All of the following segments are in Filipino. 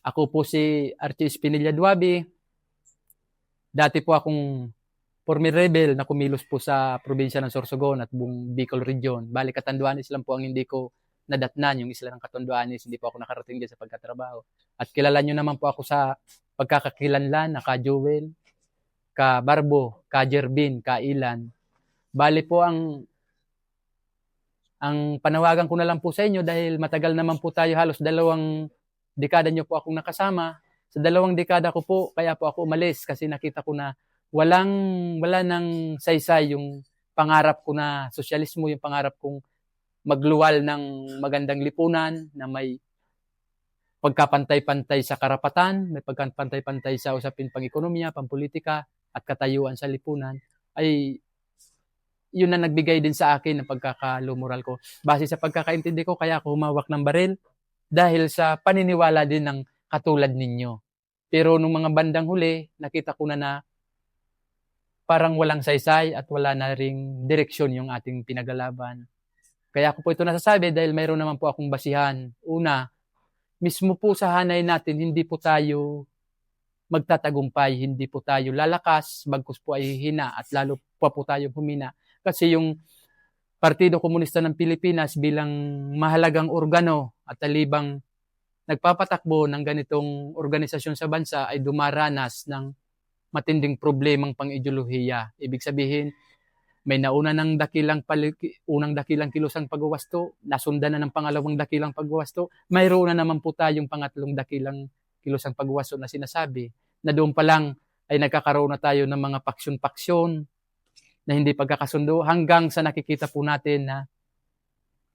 Ako po si Archie Espinilla Duabi. Dati po akong former rebel na kumilos po sa probinsya ng Sorsogon at buong Bicol Region. Bali, Catanduanes lang po ang hindi ko nadatnan, yung isla ng Catanduanes. Hindi po ako nakarating dyan sa pagkatrabaho. At kilala nyo naman po ako sa pagkakakilanlan na ka-Jewel, ka-Barbo, ka-Jerbin, ka-Ilan. Bali po ang panawagan ko na lang po sa inyo dahil matagal naman po tayo, halos 2 dekada nyo po akong nakasama. Sa 2 dekada ko po, kaya po ako umalis kasi nakita ko na wala nang saysay yung pangarap ko na sosyalismo, yung pangarap kong magluwal ng magandang lipunan na may pagkapantay-pantay sa karapatan, may pagkapantay-pantay sa usapin pang-ekonomiya, pang-politika at katayuan sa lipunan, ay yun na nagbigay din sa akin ng pagkakalumural ko. Base sa pagkakaintindi ko, kaya ako humawak ng baril dahil sa paniniwala din ng katulad ninyo. Pero nung mga bandang huli, nakita ko na parang walang saysay at wala na ring direksyon yung ating pinaglalaban. Kaya ako po ito nasasabi dahil mayroon naman po akong basihan. Una, mismo po sa hanay natin, hindi po tayo magtatagumpay, hindi po tayo lalakas, bagkus po ay hihina at lalo pa po tayong humina. Kasi yung Partido Komunista ng Pilipinas bilang mahalagang organo at talibang nagpapatakbo ng ganitong organisasyon sa bansa ay dumaranas ng matinding problemang pang-ideolohiya. Ibig sabihin, may nauna ng unang dakilang kilosang pagwawasto, nasundan na ng pangalawang dakilang pagwawasto, mayroon na naman po tayong pangatlong dakilang kilosang pagwawasto na sinasabi, na doon pa lang ay nagkakaroon na tayo ng mga paksyon-paksyon na hindi pagkakasundo hanggang sa nakikita po natin na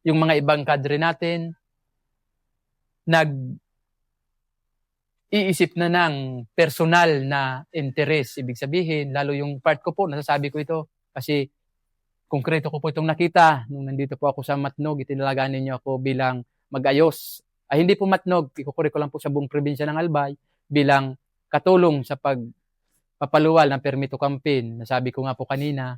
yung mga ibang kadre natin nag-iisip na ng personal na interes. Ibig sabihin, lalo yung part ko po, nasasabi ko ito kasi konkreto ko po itong nakita nung nandito po ako sa Matnog, itinalagaan ninyo ako bilang mag-ayos. Ay hindi po Matnog, ikukuri ko lang po sa buong probinsya ng Albay bilang katulong sa pagpapaluwal ng permito campaign. Nasabi ko nga po kanina,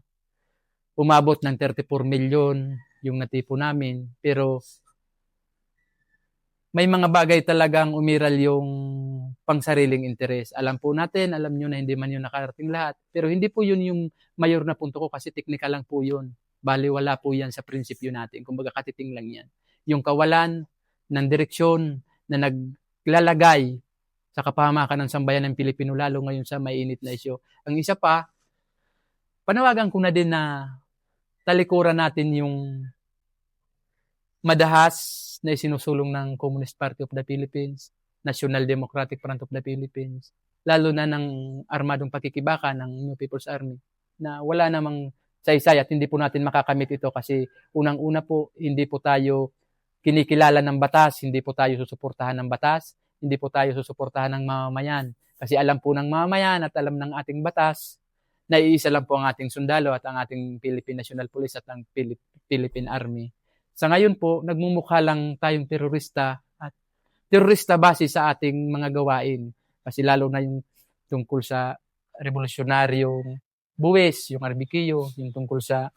umabot ng 34 milyon yung natipo namin. Pero may mga bagay talagang umiral yung pangsariling interes. Alam po natin, alam nyo na hindi man yun nakarating lahat. Pero hindi po yun yung mayor na punto ko kasi technical lang po yun. Bali, wala po yan sa prinsipyo natin. Kumbaga, katiting lang yan. Yung kawalan ng direksyon na naglalagay sa kapahamakan ng sambayan ng Pilipino, lalo ngayon sa mainit na isyo. Ang isa pa, panawagan ko na din na talikuran natin yung madahas na isinusulong ng Communist Party of the Philippines, National Democratic Front of the Philippines, lalo na ng armadong pakikibaka ng New People's Army, na wala namang saysay at hindi po natin makakamit ito kasi unang-una po, hindi po tayo kinikilala ng batas, hindi po tayo susuportahan ng batas, hindi po tayo susuportahan ng mamamayan. Kasi alam po ng mamamayan at alam ng ating batas na iisa lang po ang ating sundalo at ang ating Philippine National Police at ang Philippine Army. Sa ngayon po, nagmumukha lang tayong terorista at terorista base sa ating mga gawain. Kasi lalo na yung tungkol sa revolusyonaryong buwis, yung RBQ, yung tungkol sa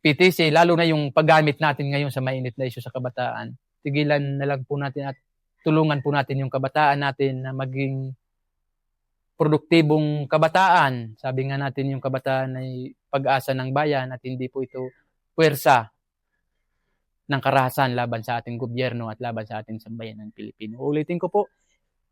PTC, lalo na yung paggamit natin ngayon sa mainit na isyu sa kabataan. Tigilan na lang po natin at tulungan po natin yung kabataan natin na maging produktibong kabataan. Sabi nga natin yung kabataan ay pag-asa ng bayan at hindi po ito puwersa ng karahasan laban sa ating gobyerno at laban sa ating sambayan ng Pilipino. Ulitin ko po,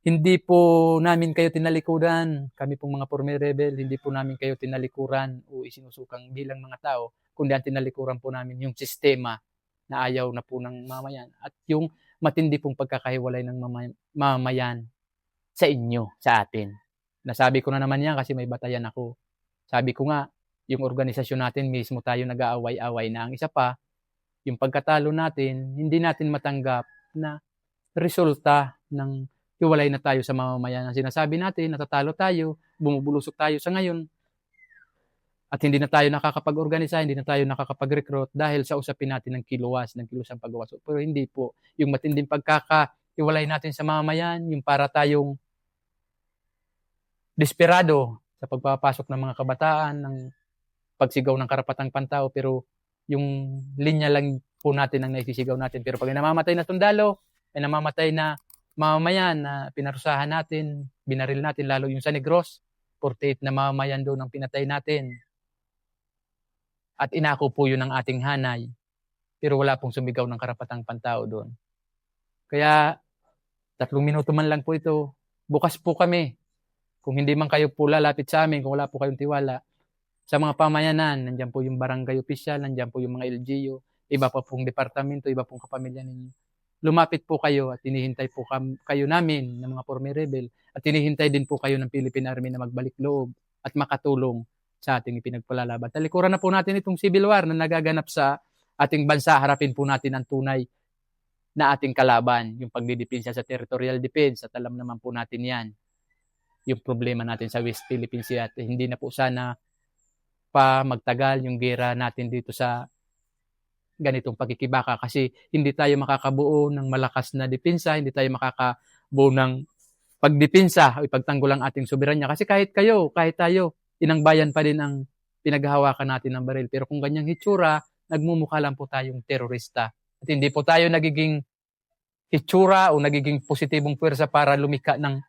hindi po namin kayo tinalikuran, kami pong mga former rebel, hindi po namin kayo tinalikuran o isinusukang bilang mga tao, kundi ang tinalikuran po namin yung sistema na ayaw na po ng mamayan at yung matindi pong pagkakahiwalay ng mamayan sa inyo, sa atin. Nasabi ko na naman yan kasi may batayan ako. Sabi ko nga, yung organisasyon natin mismo tayo nag-aaway-away na. Ang isa pa, yung pagkatalo natin, hindi natin matanggap na resulta ng hiwalay na tayo sa mamamayan. Ang sinasabi natin, natatalo tayo, bumubulusok tayo sa ngayon, at hindi na tayo nakakapag-organisa, hindi na tayo nakakapag-recruit dahil sa usapin natin ng kilosang paggawas. Pero hindi po. Yung matinding pagkakahiwalay natin sa mamamayan, yung para tayong desperado sa pagpapasok ng mga kabataan, ng pagsigaw ng karapatang pantao, pero yung linya lang po natin ang naisisigaw natin. Pero pag namamatay na sundalo, ay namamatay na mamamayan na pinarusahan natin, binaril natin, lalo yung sa Negros, 48 na mamamayan doon ang pinatay natin. At inako po yun ng ating hanay, pero wala pong sumigaw ng karapatang pantao doon. Kaya 3 minuto man lang po ito, bukas po kami. Kung hindi man kayo po lalapit sa amin, kung wala po kayong tiwala, sa mga pamayanan, nandiyan po yung barangay official, nandiyan po yung mga LGU, iba pa pong departamento, iba pong kapamilya ninyo. Lumapit po kayo at hinihintay po kayo namin ng mga Porme Rebel at hinihintay din po kayo ng Philippine Army na magbalik loob at makatulong sa ating ipinagpalalaban. Talikuran na po natin itong civil war na nagaganap sa ating bansa. Harapin po natin ang tunay na ating kalaban, yung pagdidepensa sa territorial defense, at alam naman po natin yan, yung problema natin sa West Philippine Sea, at hindi na po sana pa magtagal yung gera natin dito sa ganitong pagkikibaka, kasi hindi tayo makakabuo ng malakas na depensa, hindi tayo makakabuo ng pagdepensa o ipagtanggol ang ating soberanya, kasi kahit kayo, kahit tayo, inang bayan pa din ang pinaghahawakan natin ng baril. Pero kung ganyang hitsura, nagmumukha lang po tayong terorista. At hindi po tayo nagiging hitsura o nagiging positibong puwersa para lumika ng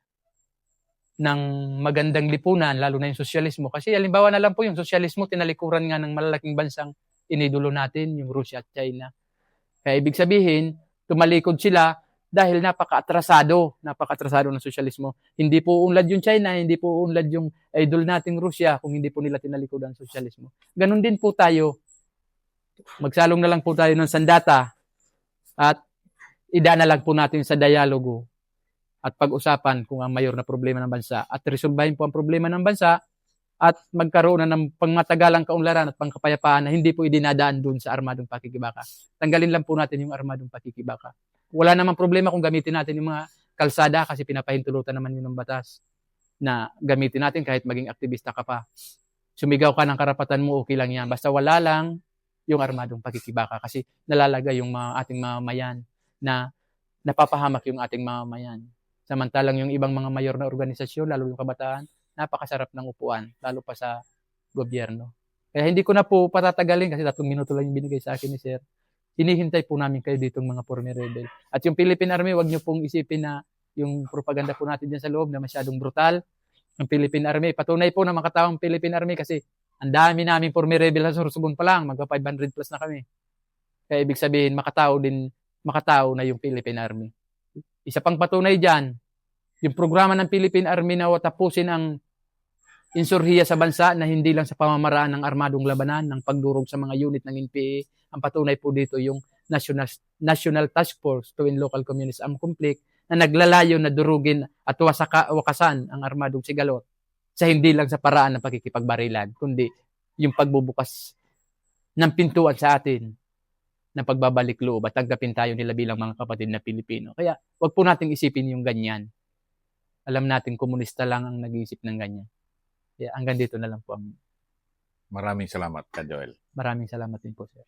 magandang lipunan, lalo na yung sosyalismo. Kasi halimbawa na lang po yung sosyalismo, tinalikuran nga ng malalaking bansang inidolo natin, yung Russia at China. Kaya ibig sabihin, tumalikod sila dahil napaka-atrasado ng sosyalismo. Hindi po unlad yung China, hindi po unlad yung idol nating Russia kung hindi po nila tinalikod ang sosyalismo. Ganon din po tayo. Magsalong na lang po tayo ng sandata at idana lang po natin sa dialogo at pag-usapan kung ang mayor na problema ng bansa at resolbahin po ang problema ng bansa at magkaroon na ng pangmatagalang kaunlaran at pangkapayapaan na hindi po idinadaan doon sa armadong pakikibaka. Tanggalin lang po natin yung armadong pakikibaka. Wala namang problema kung gamitin natin yung mga kalsada kasi pinapahintulutan naman yun ng batas na gamitin natin kahit maging aktivista ka pa. Sumigaw ka ng karapatan mo, okay lang yan. Basta wala lang yung armadong pakikibaka kasi nalalagay yung ating mamamayan na napapahamak yung ating mamamayan. Samantalang yung ibang mga mayor na organisasyon, lalo yung kabataan, napakasarap ng upuan, lalo pa sa gobyerno. Kaya hindi ko na po patatagalin kasi 3 minuto lang yung binigay sa akin ni Sir. Hinihintay po namin kayo ditong mga Porme Rebel. At yung Philippine Army, wag nyo pong isipin na yung propaganda po natin dyan sa loob na masyadong brutal. Yung Philippine Army, patunay po na makatawang Philippine Army kasi ang dami namin Porme Rebel sa Sorsogon pa lang, magka 500 plus na kami. Kaya ibig sabihin, makatao na yung Philippine Army. Isa pang patunay dyan, yung programa ng Philippine Army na tapusin ang insurhiya sa bansa na hindi lang sa pamamaraan ng armadong labanan, ng pagdurog sa mga unit ng NPA. Ang patunay po dito yung National Task Force to End Local Communist Armed Conflict na naglalayo na durugin at wakasan ang armadong sigalot sa hindi lang sa paraan ng pagkikipagbarilan, kundi yung pagbubukas ng pintuan sa atin ng pagbabalik loob at tanggapin tayo nila bilang mga kapatid na Pilipino. Kaya wag po nating isipin yung ganyan. Alam natin komunista lang ang nag-iisip ng ganyan. Kaya hanggang dito na lang po. Maraming salamat, Ka Joel. Maraming salamat din po, Sir.